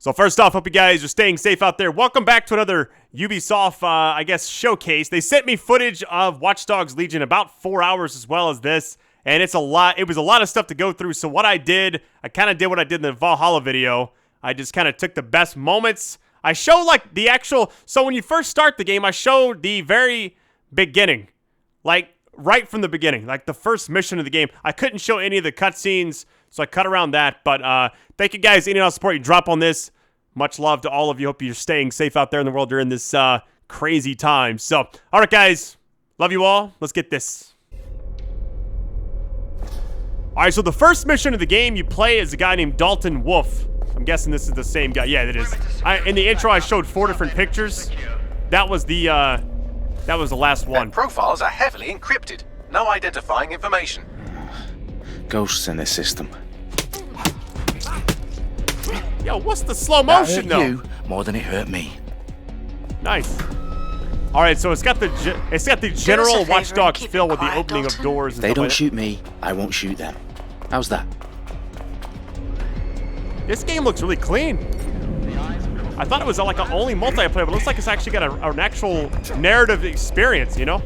So first off, hope you guys are staying safe out there. Welcome back to another Ubisoft, I guess, showcase. They sent me footage of Watch Dogs Legion, about 4 hours as well as this, and it's a lot. It was a lot of stuff to go through. So what I did, I kind of did what I did in the Valhalla video. I just kind of took the best moments. I showed like the actual. So when you first start the game, I showed the very beginning, like right from the beginning, like the first mission of the game. I couldn't show any of the cutscenes, so I cut around that. But thank you guys, any and all support you drop on this. Much love to all of you. Hope you're staying safe out there in the world during this crazy time. So, all right, guys. Love you all. Let's get this. All right, so the first mission of the game you play is a guy named Dalton Wolf. I'm guessing this is the same guy. Yeah, it is. In the intro, I showed 4 different pictures. That was the last one. Their profiles are heavily encrypted. No identifying information. Ghosts in the system. Yo, what's the slow motion though? You more than it hurt me. Nice. All right, so it's got the general Watch Dogs feel with the opening of doors. If they don't shoot me, I won't shoot them. How's that? This game looks really clean. I thought it was like only multiplayer, but it looks like it's actually got an actual narrative experience, you know?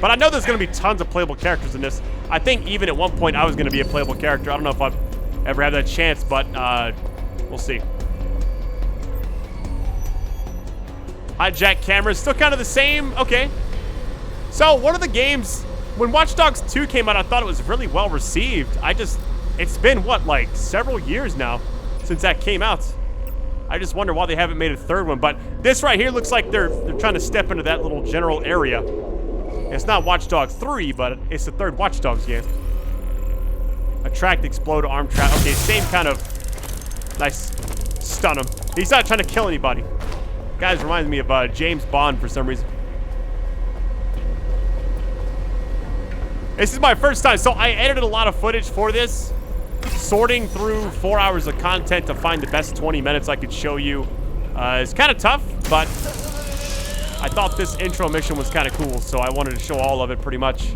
But I know there's going to be tons of playable characters in this. I think even at one point I was going to be a playable character. I don't know if I've ever had that chance, but we'll see. Hijack cameras, still kind of the same. Okay. So one of the games, when Watch Dogs 2 came out, I thought it was really well received. It's been what, like several years now since that came out. I just wonder why they haven't made a third one. But this right here looks like they're trying to step into that little general area. It's not Watch Dogs 3, but it's the third Watch Dogs game. Attract, explode, arm trap. Okay, same kind of nice. Stun him. He's not trying to kill anybody. Guys, reminds me of James Bond for some reason. This is my first time, so I edited a lot of footage for this. Sorting through 4 hours of content to find the best 20 minutes I could show you. It's kind of tough, but I thought this intro mission was kind of cool, so I wanted to show all of it pretty much.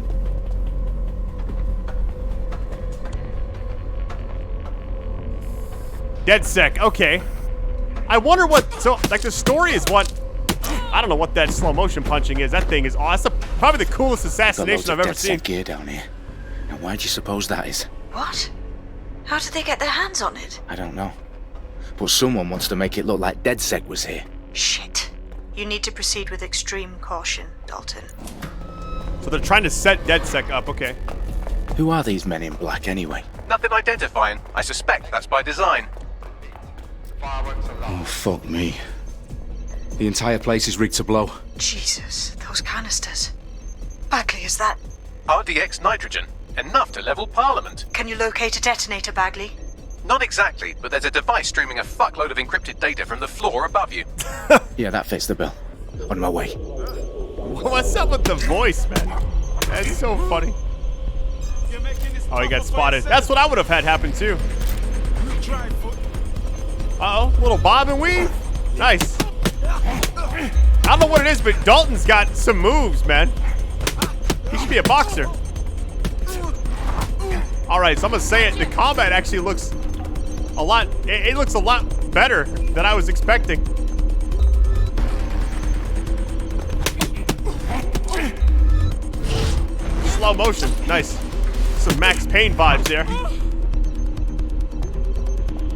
DedSec, okay. I wonder what, so like the story is what, I don't know what that slow motion punching is. That thing is awesome. Probably the coolest assassination I've ever seen. Gear down here. And why do you suppose that is? What? How did they get their hands on it? I don't know. But someone wants to make it look like DedSec was here. Shit. You need to proceed with extreme caution, Dalton. So they're trying to set DedSec up, okay. Who are these men in black anyway? Nothing identifying. I suspect that's by design. Oh, fuck me. The entire place is rigged to blow. Jesus, those canisters. Bagley, is that... RDX nitrogen. Enough to level Parliament. Can you locate a detonator, Bagley? Not exactly, but there's a device streaming a fuckload of encrypted data from the floor above you. Yeah, that fits the bill. On my way. What's up with the voice, man? That's so funny. Oh, he got spotted. That's what I would have had happen too. Uh-oh, little bob and weave. Nice. I don't know what it is, but Dalton's got some moves, man. He should be a boxer. All right, so I'm gonna say it. The combat actually looks a lot. It looks a lot better than I was expecting. Slow motion, nice. Some Max Payne vibes there.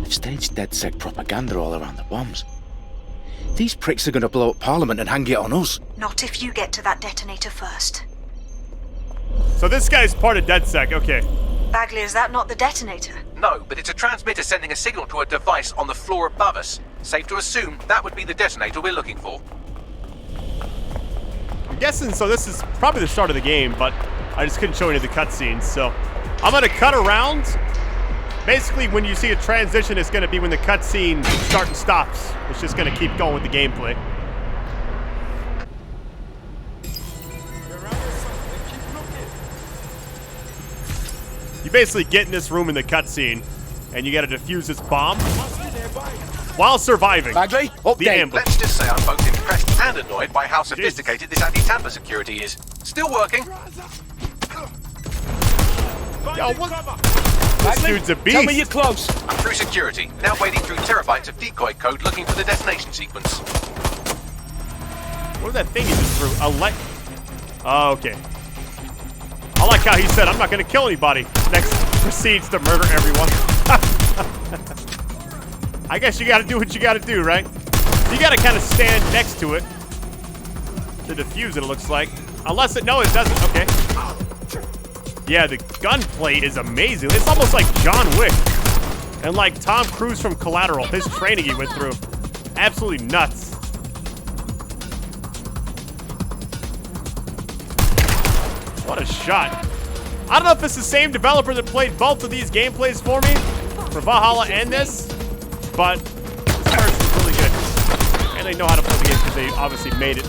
They've staged DedSec propaganda all around the bombs. These pricks are gonna blow up Parliament and hang it on us. Not if you get to that detonator first. So this guy's part of DedSec, okay. Bagley, is that not the detonator? No, but it's a transmitter sending a signal to a device on the floor above us. Safe to assume that would be the detonator we're looking for. I'm guessing, so this is probably the start of the game, but I just couldn't show any of the cutscenes, so I'm gonna cut around. Basically, when you see a transition, it's gonna be when the cutscene starts and stops. It's just gonna keep going with the gameplay. You basically get in this room in the cutscene, and you gotta defuse this bomb while surviving. Bagley, the ambush. Let's just say I'm both impressed and annoyed by how sophisticated this anti-tamper security is. Still working. Yo, what? This dude's a beast. Tell me you're close. I'm through security, now wading through terabytes of decoy code looking for the detonation sequence. What was that thing he just threw? Oh, okay. I like how he said, I'm not going to kill anybody. Next, proceeds to murder everyone. I guess you got to do what you got to do, right? You got to kind of stand next to it to defuse it, it looks like. Unless no, it doesn't. Okay. Yeah, the gunplay is amazing. It's almost like John Wick. And like Tom Cruise from Collateral. His training he went through. Absolutely nuts. What a shot. I don't know if it's the same developer that played both of these gameplays for me, for Valhalla and this, but this person's really good. And they know how to play the game because they obviously made it.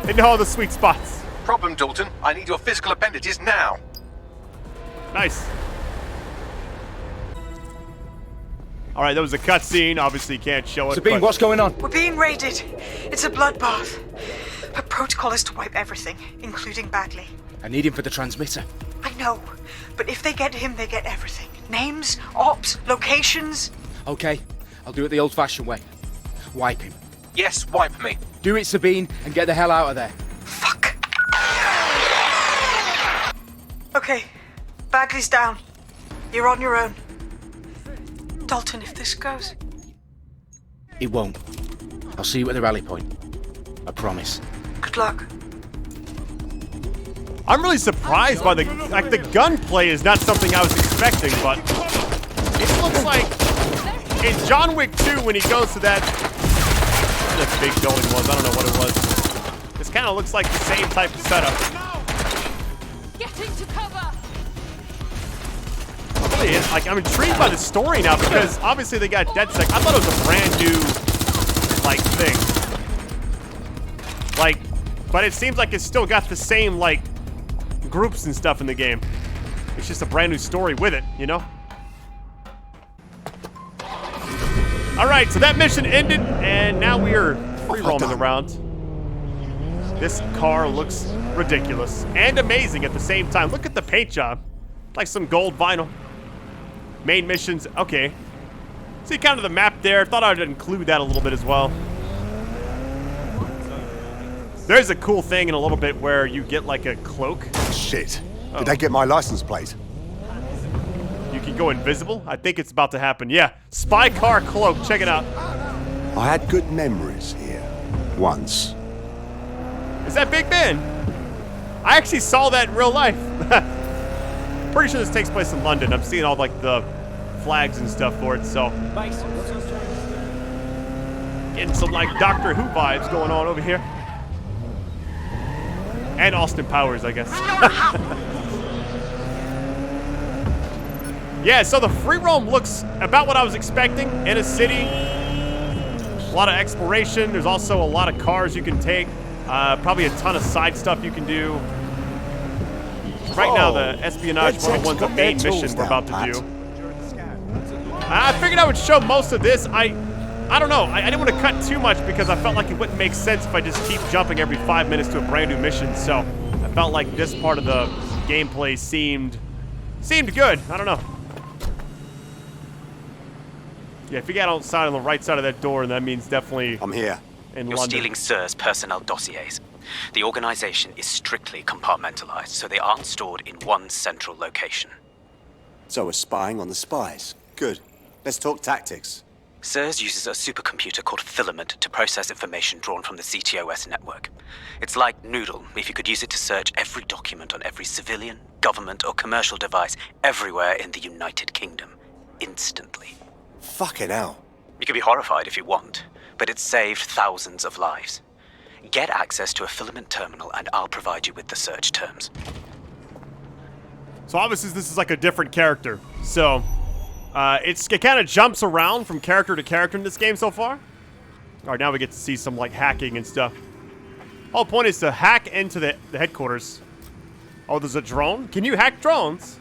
They know all the sweet spots. Problem, Dalton. I need your physical appendages now. Nice. All right, that was a cutscene. Obviously, you can't show it. Sabine, but what's going on? We're being raided. It's a bloodbath. Her protocol is to wipe everything, including Bagley. I need him for the transmitter. I know, but if they get him, they get everything. Names, ops, locations. Okay, I'll do it the old-fashioned way. Wipe him. Yes, wipe me. Do it, Sabine, and get the hell out of there. Fuck. Okay, Bagley's down. You're on your own. Dalton, if this goes... It won't. I'll see you at the rally point. I promise. Good luck. I'm really surprised by the gunplay is not something I was expecting, but it looks like in John Wick 2 when he goes to that big building was, I don't know what it was. This kind of looks like the same type of setup. Getting to cover. Really, I'm intrigued by the story now because obviously they got DedSec. I thought it was a brand new thing. But it seems like it's still got the same groups and stuff in the game. It's just a brand new story with it, you know? All right, so that mission ended, and now we are free roaming around. This car looks ridiculous and amazing at the same time. Look at the paint job. Like some gold vinyl. Main missions, okay. See kind of the map there. Thought I'd include that a little bit as well. There's a cool thing in a little bit where you get like a cloak. Shit. Did they get my license plate? You can go invisible. I think it's about to happen. Yeah, spy car cloak. Check it out. I had good memories here. Once. Is that Big Ben? I actually saw that in real life. Pretty sure this takes place in London. I'm seeing all the flags and stuff for it, so. Getting some Doctor Who vibes going on over here. And Austin Powers, I guess. Yeah, so the free roam looks about what I was expecting in a city. A lot of exploration. There's also a lot of cars you can take. Probably a ton of side stuff you can do. Right now, the Espionage 101's the main mission we're about to do. I figured I would show most of this. I don't know. I didn't want to cut too much because I felt like it wouldn't make sense if I just keep jumping every 5 minutes to a brand new mission. So I felt like this part of the gameplay seemed good. I don't know. Yeah, if you get outside on the right side of that door, that means definitely I'm here. in You're London. stealing SIR's personnel dossiers. The organization is strictly compartmentalized, so they aren't stored in one central location. So we're spying on the spies. Good. Let's talk tactics. SIRS uses a supercomputer called Filament to process information drawn from the CTOS network. It's like Noodle if you could use it to search every document on every civilian, government, or commercial device everywhere in the United Kingdom, instantly. Fucking hell. You can be horrified if you want, but it's saved thousands of lives. Get access to a Filament terminal and I'll provide you with the search terms. So obviously this is like a different character. So it kind of jumps around from character to character in this game so far. All right, now we get to see some hacking and stuff. Whole point is to hack into the headquarters. Oh, there's a drone? Can you hack drones?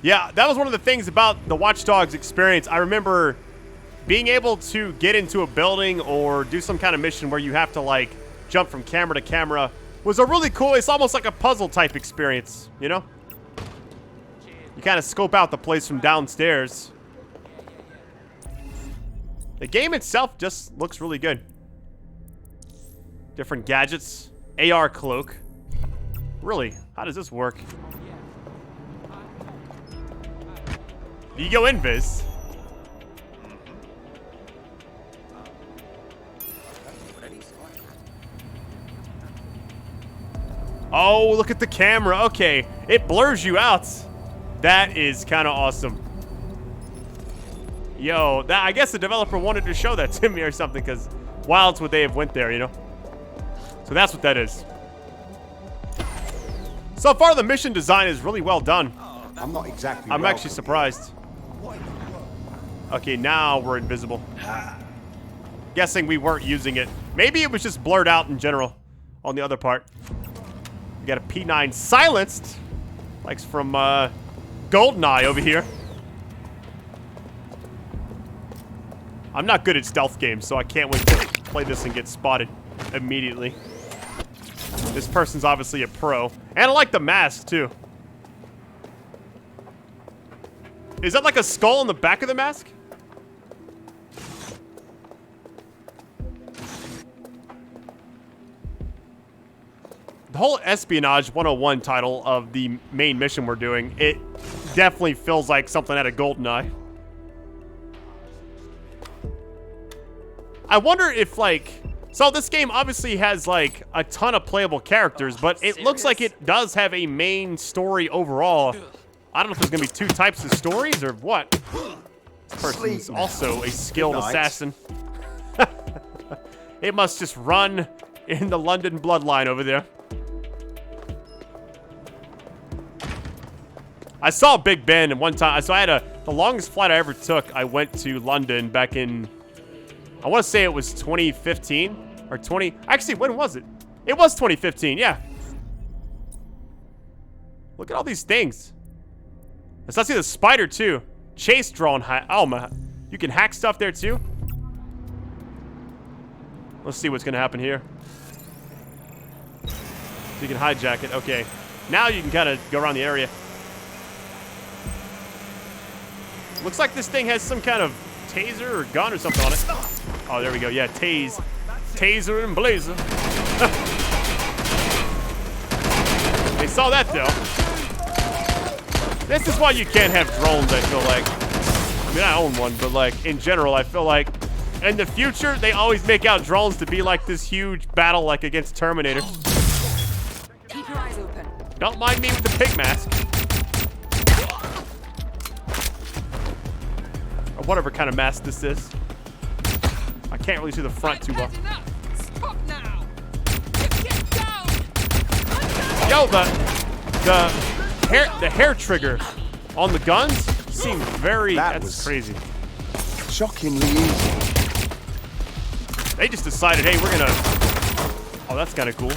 Yeah, that was one of the things about the Watch Dogs experience. I remember being able to get into a building or do some kind of mission where you have to jump from camera to camera was a really cool, it's almost like a puzzle type experience, you know? You kind of scope out the place from downstairs. The game itself just looks really good. Different gadgets. AR cloak. Really? How does this work? Do you go invis? Oh, look at the camera. Okay, it blurs you out. That is kind of awesome. Yo, that, I guess the developer wanted to show that to me or something, because why else would they have went there, you know? So that's what that is. So far, the mission design is really well done. I'm not exactly. I'm actually surprised. Okay, now we're invisible. Guessing we weren't using it. Maybe it was just blurred out in general on the other part. We got a P9 silenced. Like from GoldenEye over here. I'm not good at stealth games, so I can't wait to play this and get spotted immediately. This person's obviously a pro. And I like the mask, too. Is that like a skull on the back of the mask? The whole Espionage 101 title of the main mission we're doing, it definitely feels like something out of GoldenEye. I wonder if, like... So this game obviously has, like, a ton of playable characters, but it looks like it does have a main story overall. I don't know if there's going to be 2 types of stories or what. This person's also a skilled assassin. It must just run in the London bloodline over there. I saw Big Ben and one time. So I had the longest flight I ever took. I went to London back in, I want to say it was 2015 or 20. Actually, when was it? It was 2015. Yeah. Look at all these things. Let's see the spider too. Chase drone. Oh my! You can hack stuff there too. Let's see what's gonna happen here. So you can hijack it. Okay. Now you can kind of go around the area. Looks like this thing has some kind of taser or gun or something on it. Oh, there we go. Yeah, taser and blazer. They saw that though. This is why you can't have drones, I feel like. I mean, I own one, but like in general, I feel like in the future they always make out drones to be like this huge battle, like against Terminator. Keep your eyes open. Don't mind me with the pig mask. Or whatever kind of mask this is. I can't really see the front too well. Stop now. Get down. Yo, the hair trigger on the guns seemed very. That's crazy. Shockingly easy. They just decided, hey, we're gonna. Oh, that's kind of cool.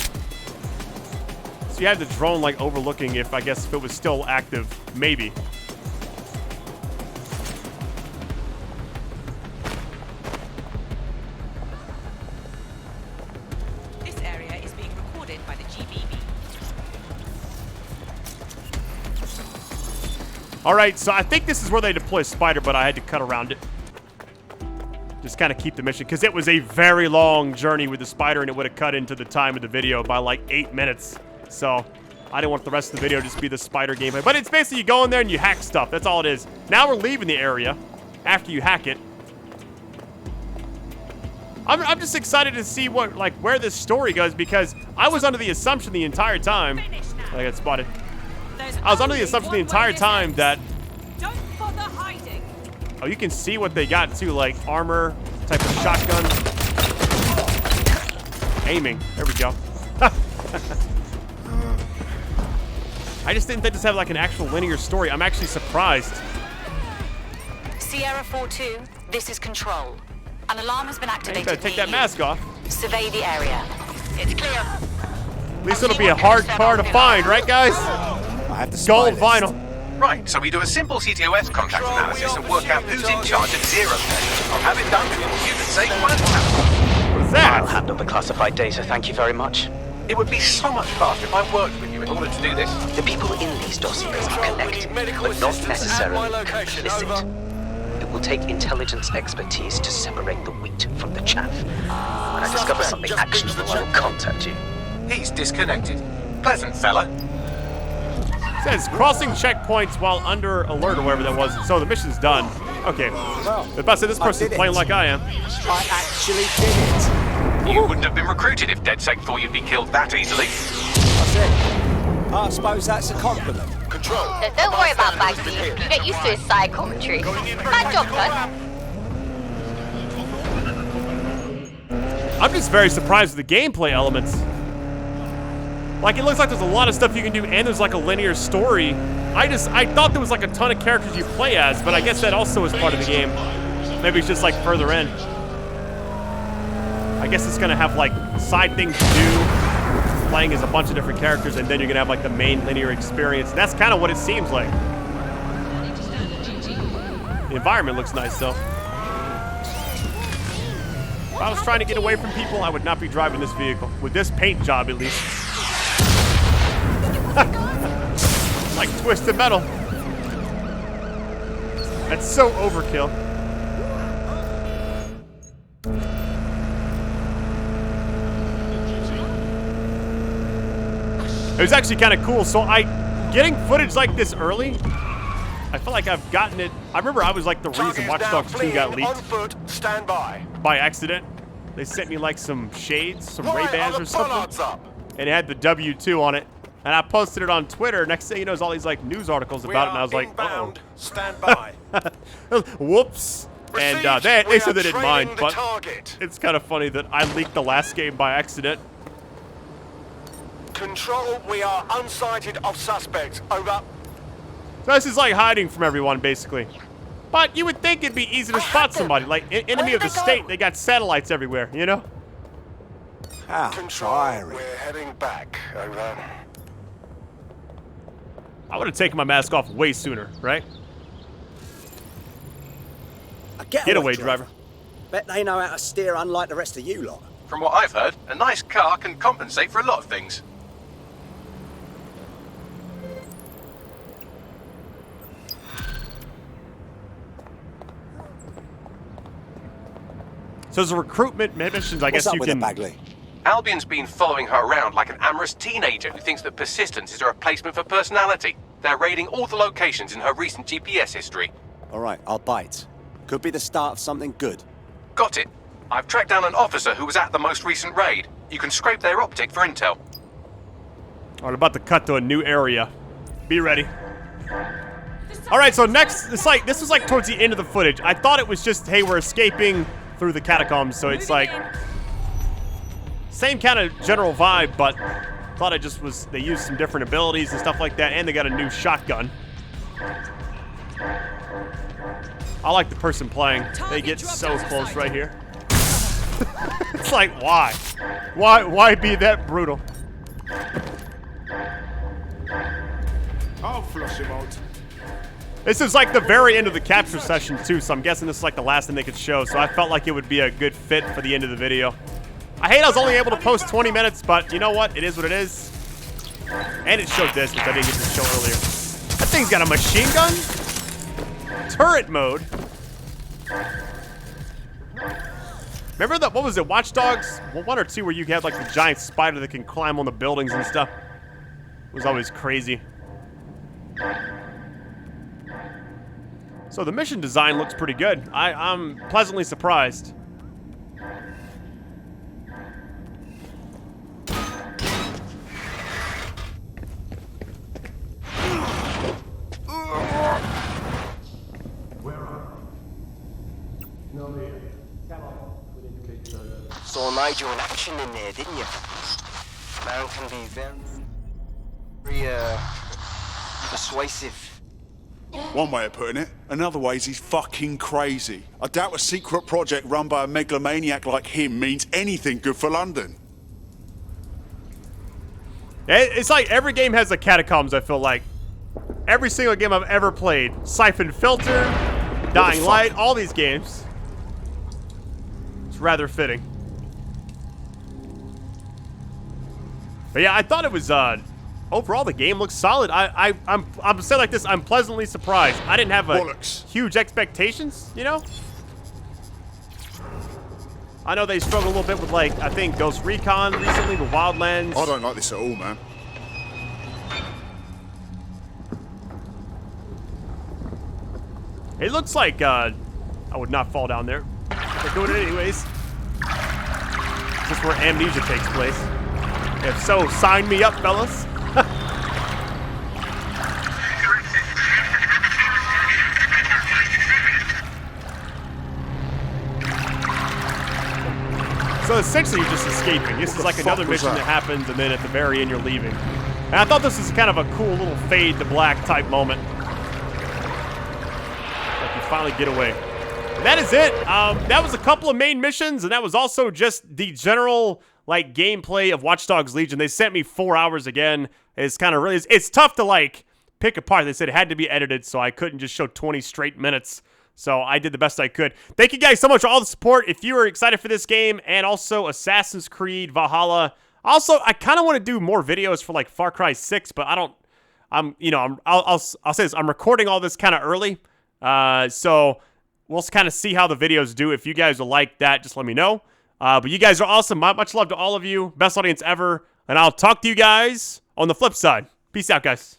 So you had the drone like overlooking if it was still active, maybe. All right, so I think this is where they deploy Spider, but I had to cut around it. Just kind of keep the mission, because it was a very long journey with the Spider, and it would have cut into the time of the video by like 8 minutes. So I didn't want the rest of the video to just be the Spider gameplay. But it's basically you go in there and you hack stuff. That's all it is. Now we're leaving the area after you hack it. I'm just excited to see where this story goes, because I was under the assumption the entire time. I got spotted. I was under the assumption the entire time that... Don't bother hiding. Oh, you can see what they got too, like armor, type of shotgun. Aiming. There we go. I just didn't think this had like an actual linear story. I'm actually surprised. Sierra 4-2, this is Control. An alarm has been activated. You better take that mask off. Survey the area. It's clear. At least it'll be a hard car to find, right, guys? I have to Gold vinyl. Right, so we do a simple CTOS contract analysis and work out who's in charge of zero day. I'll have it done before you can say one. What is that? I'll handle the classified data, thank you very much. It would be so much faster if I worked with you in order to do this. The people in these dossiers are connected, but not necessarily complicit. It will take intelligence expertise to separate the wheat from the chaff. When I discover something actionable, I will contact you. He's disconnected. Pleasant fella. It says crossing checkpoints while under alert or whatever that was. So the mission's done. Okay. Well, If I say this I person's did it. playing like I am. I actually did it. You wouldn't have been recruited if DedSec thought you'd be killed that easily. That's it. I suppose that's a compliment. Control. Don't worry about Bagsy. You get used to his side commentary. Bad job, bud. I'm just very surprised with the gameplay elements. Like, it looks like there's a lot of stuff you can do, and there's like a linear story. I thought there was like a ton of characters you play as, but I guess that also is part of the game. Maybe it's just like further in. I guess it's gonna have like side things to do, playing as a bunch of different characters, and then you're gonna have like the main linear experience. And that's kind of what it seems like. The environment looks nice though. If I was trying to get away from people, I would not be driving this vehicle. With this paint job, at least. Like twisted metal. That's so overkill. It was actually kind of cool. So getting footage like this early, I feel like I've gotten it. I remember I was like the reason Watch Dogs 2 got leaked. On foot, stand by. By accident. They sent me like some shades, some Ray-Bans or something. Up. And it had the W2 on it. And I posted it on Twitter. Next thing you know, there's all these like news articles about it, and I was like, uh-oh. Stand by. Whoops. And they said they didn't mind, but target. it's kind of funny that I leaked the last game by accident. Control, we are unsighted of suspects. Over. So this is like hiding from everyone, basically. But you would think it'd be easy to spot somebody. Like, enemy of the state, they got satellites everywhere, you know? How tiring. We're heading back. Over. I would have taken my mask off way sooner, right? A Getaway driver. Bet they know how to steer unlike the rest of you lot. From what I've heard, a nice car can compensate for a lot of things. So there's a recruitment missions, I What's guess up you with can... the Bagley? Albion's been following her around like an amorous teenager who thinks that persistence is a replacement for personality. They're raiding all the locations in her recent GPS history. All right, I'll bite. Could be the start of something good. Got it. I've tracked down an officer who was at the most recent raid. You can scrape their optic for intel. I'm about to cut to a new area. Be ready. All right, so next, this was like towards the end of the footage. I thought it was just, hey, we're escaping through the catacombs, so it's like same kind of general vibe, but thought it just was, they used some different abilities and stuff like that, and they got a new shotgun. I like the person playing. They get so close right here. It's like, why? Why be that brutal? I'll flush him out. This is like the very end of the capture session too, so I'm guessing this is like the last thing they could show, so I felt like it would be a good fit for the end of the video. I hate I was only able to post 20 minutes, but you know what? It is what it is. And it showed this, which I didn't get to show earlier. That thing's got a machine gun? Turret mode? Remember that, what was it, Watch Dogs? Well, 1 or 2 where you had like the giant spider that can climb on the buildings and stuff. It was always crazy. So the mission design looks pretty good. I'm pleasantly surprised. Saw Nigel in action in there, didn't you? Man can be very persuasive. One way of putting it. Another way is he's fucking crazy. I doubt a secret project run by a megalomaniac like him means anything good for London. It's like every game has a catacombs, I feel like. Every single game I've ever played. Siphon Filter, Dying Light, all these games. It's rather fitting. But yeah, I thought it was, overall the game looks solid. I'm saying like this, I'm pleasantly surprised. I didn't have huge expectations, you know? I know they struggled a little bit with, like, I think Ghost Recon recently, the Wildlands. I don't like this at all, man. It looks like, I would not fall down there. They're doing it anyways. Is this where Amnesia takes place? If so, sign me up, fellas. So essentially you're just escaping. This is like another mission that happens, and then at the very end you're leaving. And I thought this was kind of a cool little fade to black type moment. Like you finally get away. And that is it. That was a couple of main missions, and that was also just the general like gameplay of Watch Dogs Legion. They sent me 4 hours again. It's kind of really, it's tough to like pick apart. They said it had to be edited, so I couldn't just show 20 straight minutes. So I did the best I could. Thank you guys so much for all the support. If you are excited for this game and also Assassin's Creed Valhalla. Also, I kind of want to do more videos for like Far Cry 6, but I'll say this. I'm recording all this kind of early. So we'll kind of see how the videos do. If you guys will like that, just let me know. But you guys are awesome. Much love to all of you. Best audience ever. And I'll talk to you guys on the flip side. Peace out, guys.